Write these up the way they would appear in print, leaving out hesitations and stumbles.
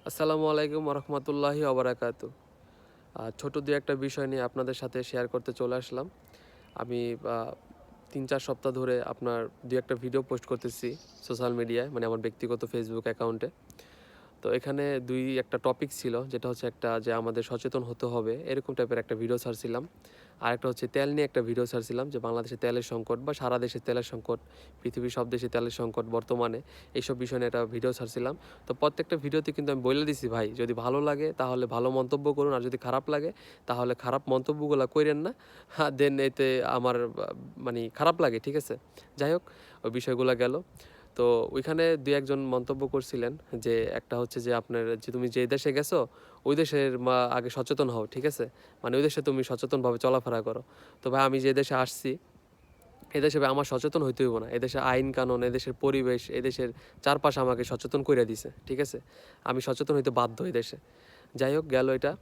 আসসালামু আলাইকুম রহমতুল্লাহি ওবরাকাতু। ছোট দু একটা বিষয় নিয়ে আপনাদের সাথে শেয়ার করতে চলে আসলাম। আমি ৩-৪ সপ্তাহ ধরে আপনার দু একটা ভিডিও পোস্ট করতেছি সোশ্যাল মিডিয়ায়, মানে আমার ব্যক্তিগত ফেসবুক অ্যাকাউন্টে। তো এখানে দুই একটা টপিক ছিল, যেটা হচ্ছে একটা যে আমাদের সচেতন হতে হবে এরকম টাইপের একটা ভিডিও ছাড়ছিলাম। আরেকটা হচ্ছে তেল নিয়ে একটা ভিডিও ছাড়ছিলাম, যে বাংলাদেশে তেলের সংকট বা সারা দেশে তেলের সংকট, পৃথিবীর সব দেশে তেলের সংকট বর্তমানে, এইসব বিষয় নিয়ে একটা ভিডিও ছাড়ছিলাম। তো প্রত্যেকটা ভিডিওতে কিন্তু আমি বলে দিছি, ভাই যদি ভালো লাগে তাহলে ভালো মন্তব্য করুন, আর যদি খারাপ লাগে তাহলে খারাপ মন্তব্যগুলো কইরেন না। হ্যাঁ, দেন এতে আমার মানে খারাপ লাগে, ঠিক আছে। যাই হোক, ওই বিষয়গুলো গেল। তো ওইখানে দুই একজন মন্তব্য করছিলেন, যে একটা হচ্ছে যে আপনার যে তুমি যে দেশে গেছো ওই দেশের আগে সচেতন হও, ঠিক আছে, মানে ওই দেশে তুমি সচেতনভাবে চলাফেরা করো। তো ভাই আমি যে দেশে আসছি এদেশে ভাই আমার সচেতন হইতে হইব না, এদেশের আইন কানুন, এদেশের পরিবেশ, এদেশের চারপাশ আমাকে সচেতন করে দিছে, ঠিক আছে। আমি সচেতন হইতে বাধ্য এই দেশে। যাই হোক, গেল এটা।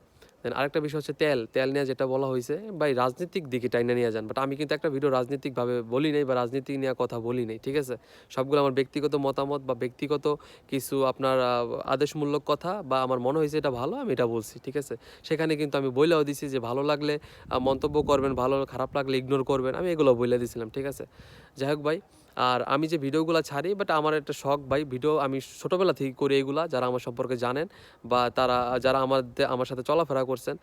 দেন আরেকটা বিষয় হচ্ছে তেল তেল নিয়ে যেটা বলা হয়েছে, ভাই রাজনীতিক দিকে টাইনা নিয়ে যান, বাট আমি কিন্তু একটা ভিডিও রাজনীতিকভাবে বলি নাই বা রাজনীতি নিয়ে কথা বলি নাই, ঠিক আছে। সবগুলো আমার ব্যক্তিগত মতামত বা ব্যক্তিগত কিছু আপনার আদেশমূলক কথা, বা আমার মনে হয়েছে এটা ভালো আমি এটা বলছি, ঠিক আছে। সেখানে কিন্তু আমি বইলেও দিছি যে ভালো লাগলে মন্তব্য করবেন, ভালো খারাপ লাগলে ইগনোর করবেন, আমি এগুলো বলে দিয়েছিলাম, ঠিক আছে। যাই হোক ভাই, আর আমি যে ভিডিওগুলো ছাড়ি, বাট আমার একটা শখ ভাই, ভিডিও আমি ছোটোবেলা থেকে করি এগুলা, যারা আমার সম্পর্কে জানেন বা যারা আমার সাথে চলাফেরা করছেন,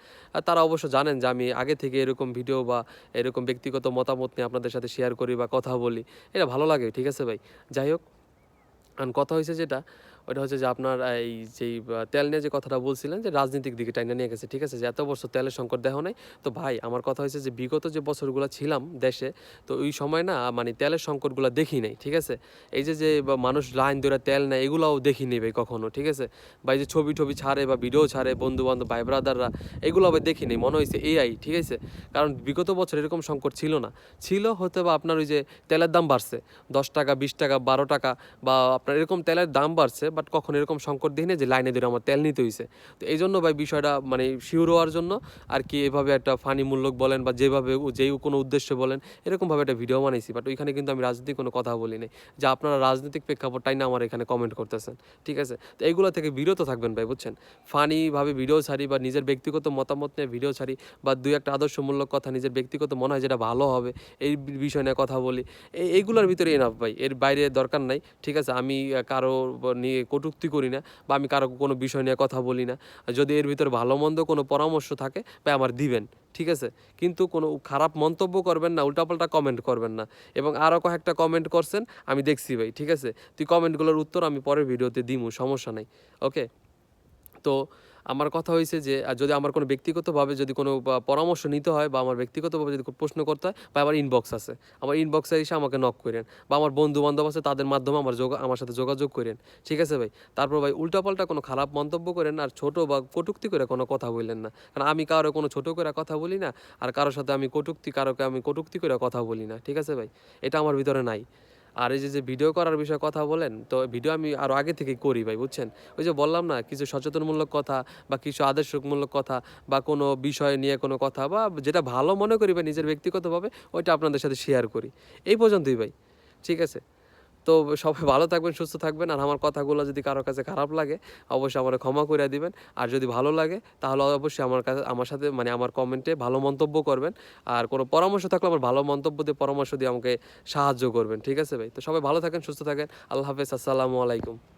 তারা অবশ্য জানেন যে আমি আগে থেকে এরকম ভিডিও বা এরকম ব্যক্তিগত মতামত নিয়ে আপনাদের সাথে শেয়ার করি বা কথা বলি। এটা ভালো লাগে, ঠিক আছে ভাই। যাই হোক, কথা হয়েছে যেটা, ওটা হচ্ছে যে আপনার এই যেই তেল নিয়ে যে কথাটা বলছিলেন, যে রাজনীতিক দিকে টাইনা নিয়ে গেছে, ঠিক আছে, যে এত বছর তেলের সংকট দেখা নাই। তো ভাই আমার কথা হয়েছে যে বিগত যে বছরগুলো ছিলাম দেশে, তো ওই সময় না মানে তেলের সংকটগুলো দেখি নাই, ঠিক আছে। এই যে যে মানুষ লাইন ধরে তেল নেয় এগুলোও দেখি নি ভাই কখনো, ঠিক আছে। বা এই যে ছবি টবি ছাড়ে বা ভিডিও ছাড়ে বন্ধু বান্ধব ভাই ব্রাদাররা, এগুলো আবার দেখি নি, মনে হয়েছে এআই, ঠিক আছে। কারণ বিগত বছর এরকম সংকট ছিল না। ছিল হয়তো বা আপনার ওই যে তেলের দাম বাড়ছে 10 টাকা, 20 টাকা, 12 টাকা, বা আপনার এরকম তেলের দাম বাড়ছে, বাট কখন এরকম সংকট দেখি না যে লাইনে ধরে আমার তেল নিতে হয়েছে। তো এই জন্য ভাই বিষয়টা মানে শিওর হওয়ার জন্য আর কি এভাবে একটা ফানি মূল্যক বলেন বা যেভাবে যেই কোনো উদ্দেশ্যে বলেন, এরকমভাবে একটা ভিডিও বানাইছি। বাট ওইখানে কিন্তু আমি রাজনীতিক কোনো কথা বলি নাই, যে আপনারা রাজনৈতিক প্রেক্ষাপটটাই না আমার এখানে কমেন্ট করতেছেন, ঠিক আছে। তো এইগুলো থেকে বিরত থাকবেন ভাই, বুঝছেন। ফানিভাবে ভিডিও ছাড়ি বা নিজের ব্যক্তিগত মতামত নিয়ে ভিডিও ছাড়ি, বা দুই একটা আদর্শমূলক কথা নিজের ব্যক্তিগত মনে হয় যেটা ভালো হবে এই বিষয় নিয়ে কথা বলি। এইগুলোর ভিতরে এনাফ ভাই, এর বাইরে দরকার নাই, ঠিক আছে। আমি কারো নিয়ে কটূক্তি করি না, বা আমি কারো কোনো বিষয় নিয়ে কথা বলি না। যদি এর ভিতরে ভালো মন্দ কোনো পরামর্শ থাকে ভাই আমার দিবেন, ঠিক আছে। কিন্তু কোনো খারাপ মন্তব্য করবেন না, উল্টাপাল্টা কমেন্ট করবেন না। এবং আরও কয়েকটা কমেন্ট করছেন আমি দেখছি ভাই, ঠিক আছে। তুই কমেন্টগুলোর উত্তর আমি পরের ভিডিওতে দিমু, সমস্যা নাই, ওকে। তো আমার কথা হয়েছে যে যদি আমার কোনো ব্যক্তিগতভাবে যদি কোনো পরামর্শ নিতে হয়, বা আমার ব্যক্তিগতভাবে যদি কোনো প্রশ্ন করতে হয়, বা আমার ইনবক্স আছে, আমার ইনবক্সে এসে আমাকে নক করেন, বা আমার বন্ধু বান্ধব আছে তাদের মাধ্যমে আমার সাথে যোগাযোগ করেন, ঠিক আছে ভাই। তারপর ভাই উল্টাপাল্টা কোনো খারাপ মন্তব্য করেন আর ছোট বা কটূক্তি করে কোনো কথা বললেন না, কারণ আমি কারো কোনো ছোট করে কথা বলি না, আর কারোর সাথে আমি কারোকে আমি কটূক্তি করে কথা বলি না, ঠিক আছে ভাই। এটা আমার ভিতরে নাই। আর এই যে যে ভিডিও করার বিষয়ে কথা বলেন, তো ভিডিও আমি আরও আগে থেকেই করি ভাই, বুঝছেন। ওই যে বললাম না, কিছু সচেতনমূলক কথা বা কিছু আদর্শমূলক কথা, বা কোনো বিষয় নিয়ে কোনো কথা, বা যেটা ভালো মনে করি বা নিজের ব্যক্তিগতভাবে ওইটা আপনাদের সাথে শেয়ার করি। এই পর্যন্তই ভাই, ঠিক আছে। তো সবাই ভালো থাকবেন, সুস্থ থাকবেন। আর আমার কথাগুলো যদি কারো কাছে খারাপ লাগে অবশ্যই আমারে ক্ষমা করে দিবেন। আর যদি ভালো লাগে তাহলে অবশ্যই আমার সাথে মানে আমার কমেন্টে ভালো মন্তব্য করবেন। আর কোনো পরামর্শ থাকলে আমার ভালো মন্তব্য দিয়ে পরামর্শ দিয়ে আমাকে সাহায্য করবেন, ঠিক আছে ভাই। তো সবাই ভালো থাকেন, সুস্থ থাকেন। আল্লাহ হাফেজ, আসসালামু আলাইকুম।